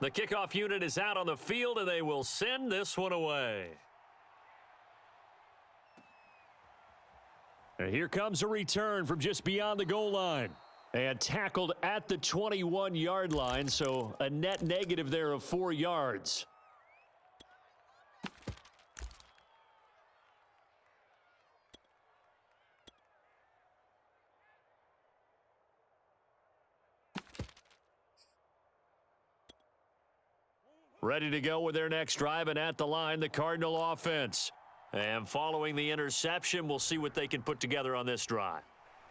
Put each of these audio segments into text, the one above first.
The kickoff unit is out on the field, and they will send this one away. And here comes a return from just beyond the goal line. And tackled at the 21-yard line, so a net negative there of 4 yards. Ready to go with their next drive, and at the line, the Cardinal offense. And following the interception, we'll see what they can put together on this drive.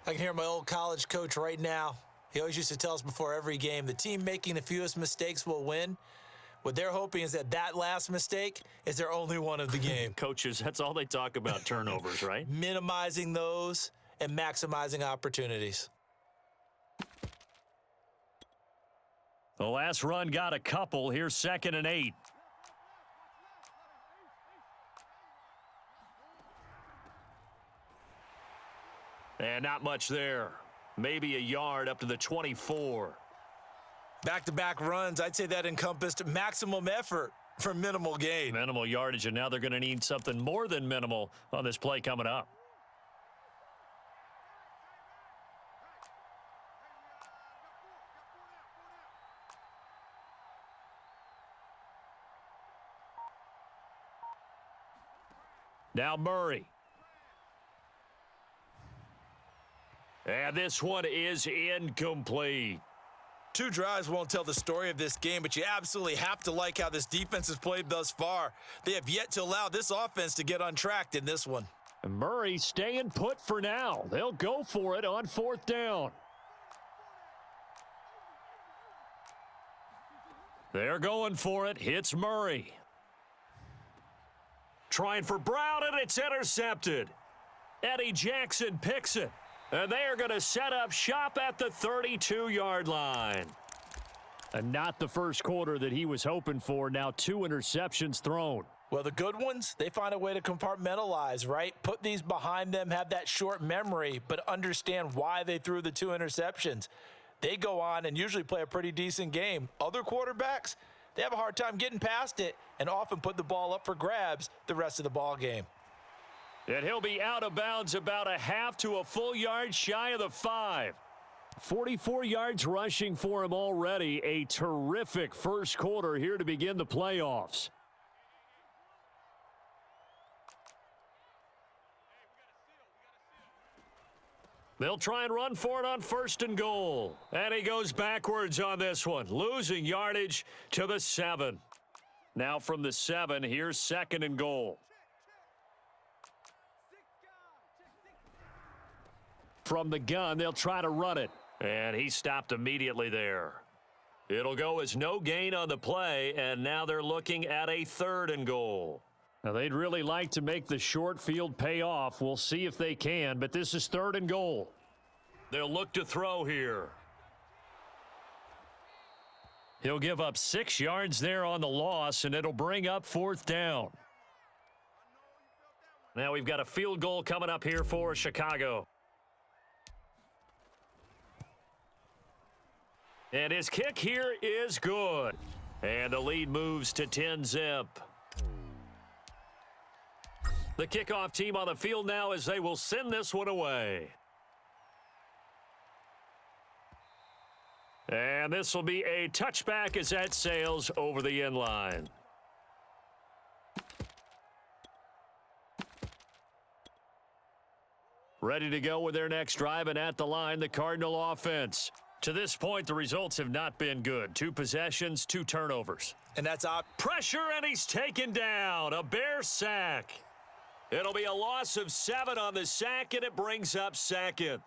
I can hear my old college coach right now. He always used to tell us before every game, the team making the fewest mistakes will win. What they're hoping is that last mistake is their only one of the game. Coaches, that's all they talk about, turnovers, right? Minimizing those and maximizing opportunities. The last run got a couple. Here's 2nd and 8. And not much there. Maybe a yard up to the 24. Back-to-back runs, I'd say that encompassed maximum effort for minimal gain. Minimal yardage, and now they're going to need something more than minimal on this play coming up. Now Murray. And this one is incomplete. 2 drives won't tell the story of this game, but you absolutely have to like how this defense has played thus far. They have yet to allow this offense to get untracked in this one. And Murray staying put for now. They'll go for it on 4th down. They're going for it. It's Murray. Trying for Brown, and it's intercepted. Eddie Jackson picks it. And they are going to set up shop at the 32-yard line. And not the first quarter that he was hoping for. Now 2 interceptions thrown. Well, the good ones, they find a way to compartmentalize, right? Put these behind them, have that short memory, but understand why they threw the 2 interceptions. They go on and usually play a pretty decent game. Other quarterbacks, they have a hard time getting past it and often put the ball up for grabs the rest of the ball game. And he'll be out of bounds about a half to a full yard shy of the 5. 44 yards rushing for him already. A terrific first quarter here to begin the playoffs. They'll try and run for it on 1st and goal. And he goes backwards on this one, losing yardage to the 7. Now from the 7, here's 2nd and goal. From the gun, they'll try to run it. And he stopped immediately there. It'll go as no gain on the play, and now they're looking at a 3rd and goal. Now, they'd really like to make the short field pay off. We'll see if they can, but this is 3rd and goal. They'll look to throw here. He'll give up 6 yards there on the loss, and it'll bring up 4th down. Now we've got a field goal coming up here for Chicago. And his kick here is good. And the lead moves to 10-zip. The kickoff team on the field now as they will send this one away. And this will be a touchback as that sails over the end line. Ready to go with their next drive, and at the line, the Cardinal offense. To this point, the results have not been good. 2 possessions, 2 turnovers. And that's out. Pressure, and he's taken down. A Bear sack. It'll be a loss of 7 on the sack, and it brings up 2nd.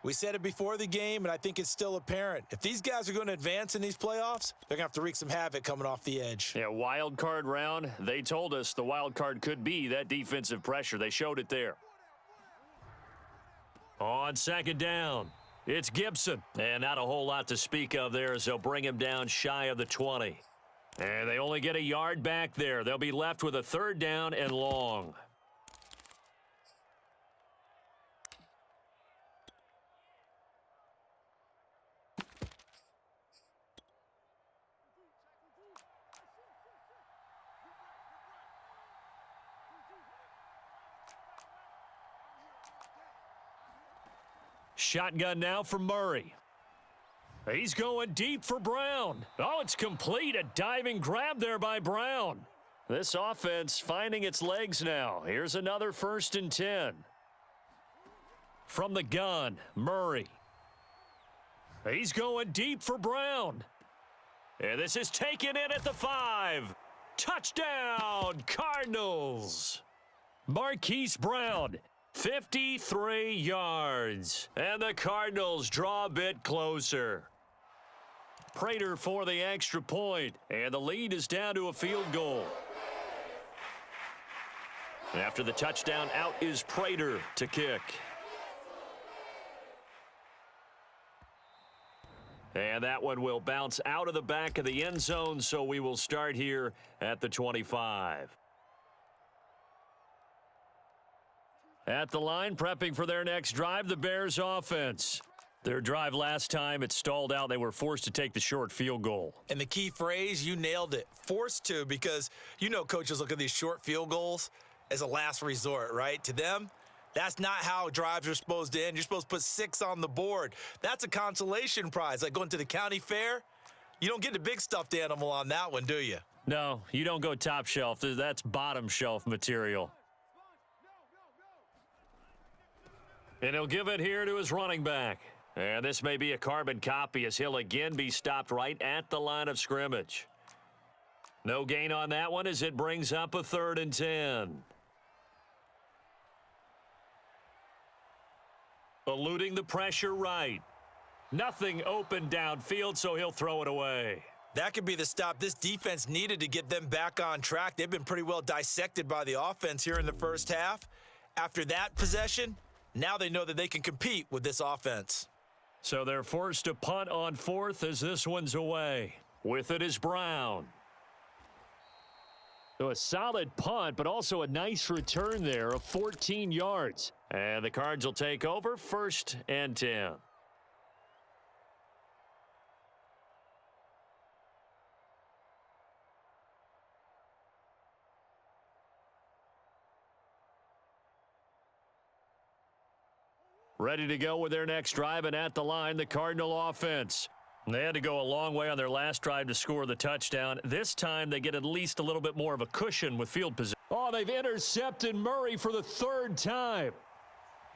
We said it before the game, and I think it's still apparent. If these guys are going to advance in these playoffs, they're going to have to wreak some havoc coming off the edge. Yeah, wild card round. They told us the wild card could be that defensive pressure. They showed it there. On 2nd down, it's Gibson. And not a whole lot to speak of there as they'll bring him down shy of the 20. And they only get a yard back there. They'll be left with a 3rd down and long. Shotgun now for Murray. He's going deep for Brown. Oh, it's complete. A diving grab there by Brown. This offense finding its legs now. Here's another 1st and 10. From the gun, Murray. He's going deep for Brown. And this is taken in at the 5. Touchdown, Cardinals. Marquise Brown, 53 yards. And the Cardinals draw a bit closer. Prater for the extra point, and the lead is down to a field goal. After the touchdown, out is Prater to kick. And that one will bounce out of the back of the end zone, so we will start here at the 25. At the line, prepping for their next drive, the Bears offense. Their drive last time, it stalled out. They were forced to take the short field goal. And the key phrase, you nailed it, forced to, because you know coaches look at these short field goals as a last resort, right? To them, that's not how drives are supposed to end. You're supposed to put 6 on the board. That's a consolation prize. Like going to the county fair, you don't get the big stuffed animal on that one, do you? No, you don't go top shelf. That's bottom shelf material. And he'll give it here to his running back. And this may be a carbon copy as he'll again be stopped right at the line of scrimmage. No gain on that one as it brings up a 3rd and 10. Eluding the pressure right. Nothing open downfield, so he'll throw it away. That could be the stop this defense needed to get them back on track. They've been pretty well dissected by the offense here in the first half. After that possession, now they know that they can compete with this offense. So they're forced to punt on 4th as this one's away. With it is Brown. So a solid punt, but also a nice return there of 14 yards. And the Cards will take over 1st and 10. Ready to go with their next drive, and at the line, the Cardinal offense. They had to go a long way on their last drive to score the touchdown. This time, they get at least a little bit more of a cushion with field position. Oh, they've intercepted Murray for the 3rd time.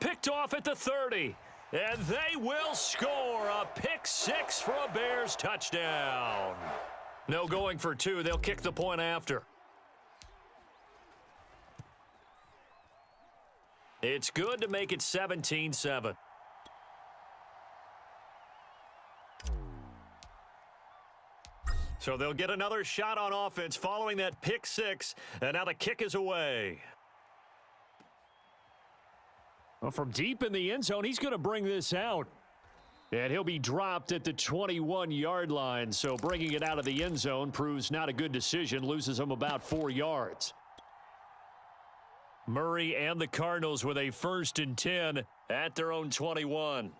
Picked off at the 30, and they will score a pick 6 for a Bears touchdown. No going for 2. They'll kick the point after. It's good to make it 17-7. So they'll get another shot on offense following that pick 6, and now the kick is away. Well, from deep in the end zone, he's going to bring this out. And he'll be dropped at the 21-yard line, so bringing it out of the end zone proves not a good decision, loses him about 4 yards. Murray and the Cardinals with a 1st and 10 at their own 21.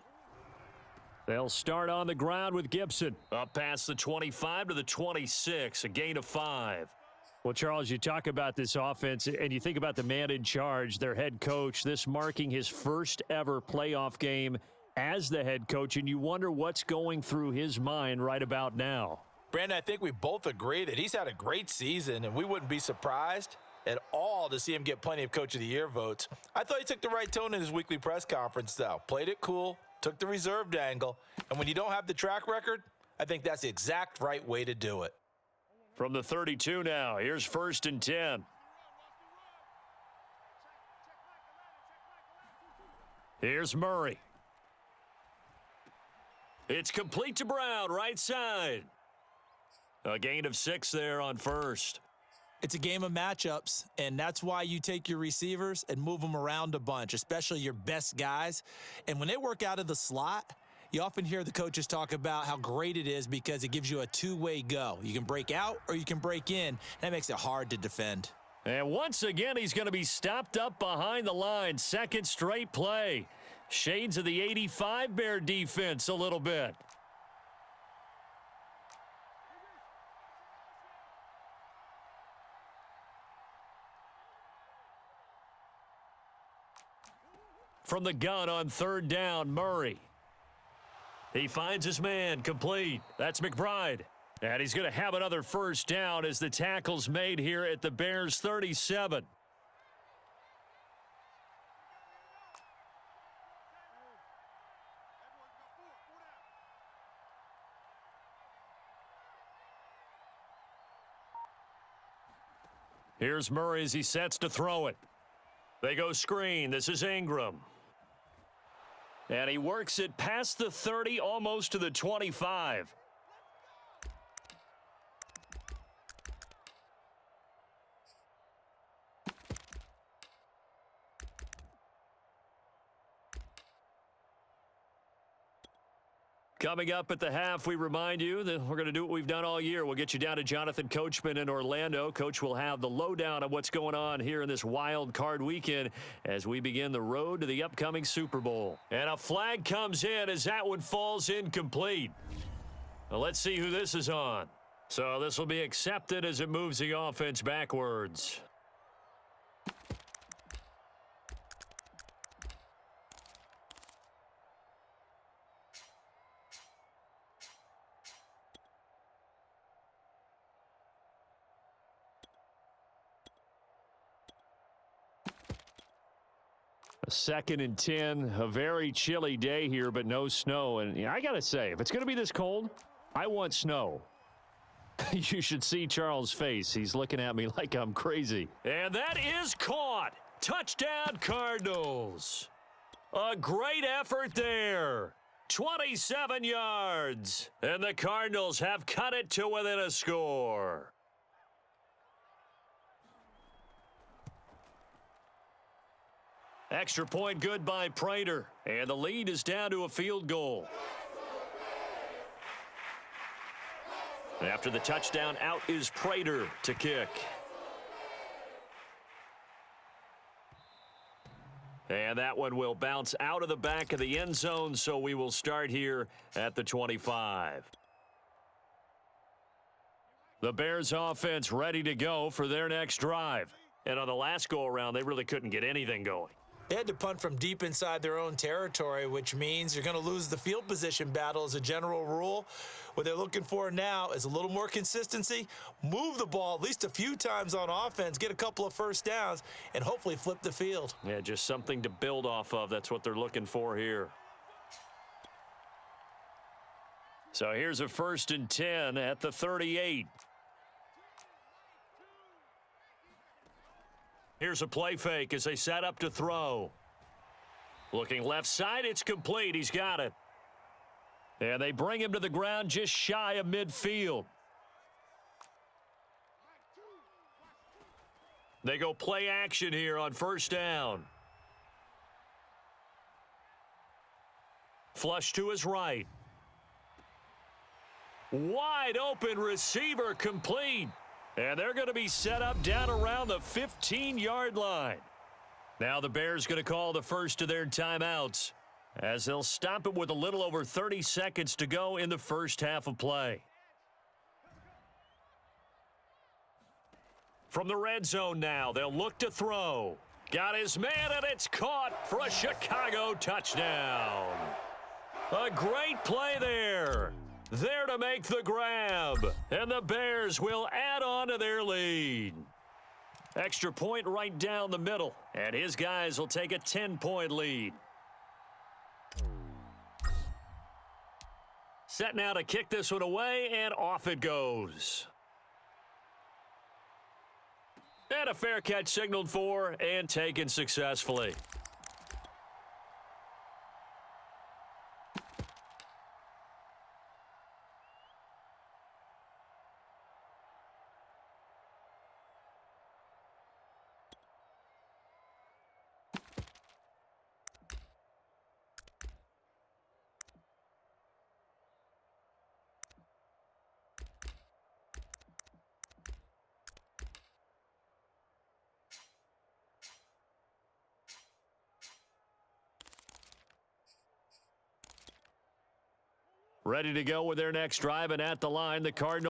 They'll start on the ground with Gibson. Up past the 25 to the 26, a gain of 5. Well, Charles, you talk about this offense, and you think about the man in charge, their head coach, this marking his first ever playoff game as the head coach, and you wonder what's going through his mind right about now. Brandon, I think we both agree that he's had a great season, and we wouldn't be surprised at all to see him get plenty of Coach of the Year votes. I thought he took the right tone in his weekly press conference, though. Played it cool, took the reserved angle, and when you don't have the track record, I think that's the exact right way to do it. From the 32 now, here's 1st and 10. Here's Murray. It's complete to Brown, right side. A gain of 6 there on 1st. It's a game of matchups, and that's why you take your receivers and move them around a bunch, especially your best guys. And when they work out of the slot, you often hear the coaches talk about how great it is because it gives you a two-way go. You can break out or you can break in. That makes it hard to defend. And once again, he's going to be stopped up behind the line. 2nd straight play. Shades of the 85 Bear defense a little bit. from the gun on third down. Murray. He finds his man, complete. That's McBride. And he's going to have another first down as the tackle's made here at the Bears' 37. Here's Murray as he sets to throw it. They go screen. This is Ingram. And he works it past the 30, almost to the 25. Coming up at the half, we remind you that we're going to do what we've done all year. We'll get you down to Jonathan Coachman in Orlando. Coach will have the lowdown of what's going on here in this wild card weekend as we begin the road to the upcoming Super Bowl. And a flag comes in as that one falls incomplete. Well, let's see who this is on. So this will be accepted as it moves the offense backwards. A 2nd and 10, a very chilly day here, but no snow. And I got to say, if it's going to be this cold, I want snow. You should see Charles' face. He's looking at me like I'm crazy. And that is caught. Touchdown, Cardinals. A great effort there. 27 yards. And the Cardinals have cut it to within a score. Extra point good by Prater. And the lead is down to a field goal. After the touchdown, out is Prater to kick. And that one will bounce out of the back of the end zone, so we will start here at the 25. The Bears offense ready to go for their next drive. And on the last go-around, they really couldn't get anything going. They had to punt from deep inside their own territory, which means you're going to lose the field position battle as a general rule. What they're looking for now is a little more consistency, move the ball at least a few times on offense, get a couple of first downs, and hopefully flip the field. Yeah, just something to build off of. That's what they're looking for here. So here's a 1st and 10 at the 38. Here's a play fake as they set up to throw. Looking left side, it's complete. He's got it. And they bring him to the ground just shy of midfield. They go play action here on 1st down. Flush to his right. Wide open receiver complete. And they're going to be set up down around the 15-yard line. Now the Bears going to call the first of their timeouts as they'll stop it with a little over 30 seconds to go in the first half of play. From the red zone now, they'll look to throw. Got his man, and it's caught for a Chicago touchdown. A great play there. There to make the grab. And the Bears will add on to their lead. Extra point right down the middle. And his guys will take a 10-point lead. Set now to kick this one away, and off it goes. And a fair catch signaled for and taken successfully. Ready to go with their next drive, and at the line, the Cardinals.